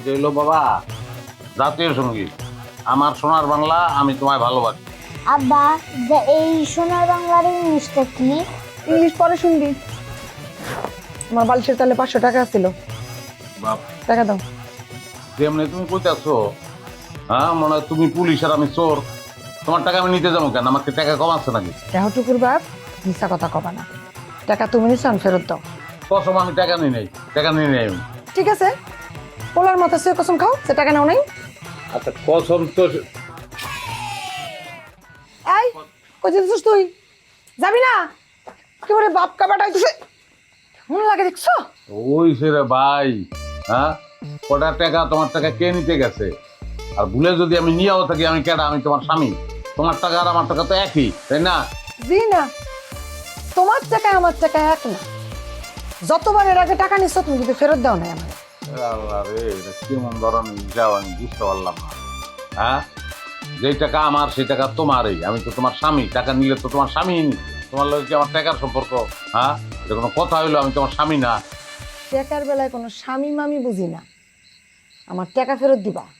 এটা হইলো বাবা জাতীয় সঙ্গীত। আমার সোনার বাংলা, আমি তোমায় ভালোবাসি। আব্বা, যে এই সোনার বাংলার ইংলিশটা কি? ইংলিশ পরে শুনবি। আমার বালিশের তালে 500 টাকা ছিল, বাপ, টাকা দাও। যেমনি তুমি কইতাছো, হ্যাঁ মনে হয় তুমি পুলিশ আর আমি চোর। তোমার টাকা আমি নিতে যাবো কেন? আমাকে টাকা কম আছে নাকি? দেহটুকুর বাপ মিশা কথা কবা না। টাকা তুমি নিছো, আমি ফেরত দাও। কসম আমি টাকা নিই নাই, টাকা নিয়ে নেই আমি। ঠিক আছে, পোলার মতো সে কসম খাও, সে টাকা নাও নাই। আচ্ছা কসম তো এই কই যেতেছিস তুই? যাবি না? কি বলে বাপ কাবাটা তুই মনে লাগে দেখছো? ওই সে রে ভাই, হ্যাঁ কটা টাকা তোমার টাকা কে নিতে গেছে? আর ভুলে যদি আমি নিয়েও থাকি, আমি কেডা? আমি তোমার স্বামী। তোমার টাকা আর আমার টাকা তো একই, তাই না? জি না, তোমার টাকা আমার টাকা এক না। যতবার এর আগে টাকা নিচ্ছ তুমি কিন্তু ফেরত দাও নাই আমার। আল্লাহ রে, এটা কেমন ধরনের যাও আমি বুঝতে পারলাম না। হ্যাঁ, যেই টাকা আমার সেই টাকা তোমারই। আমি তো তোমার স্বামী, টাকা নিলে তো তোমার স্বামী নি। তোমার লোক কি আমার টাকার সম্পর্ক? হ্যাঁ, এটা কোনো কথা হইলো? আমি তোমার স্বামী না। টাকার বেলায় কোনো স্বামী মামি বুঝি না, আমার টাকা ফেরত দিবা।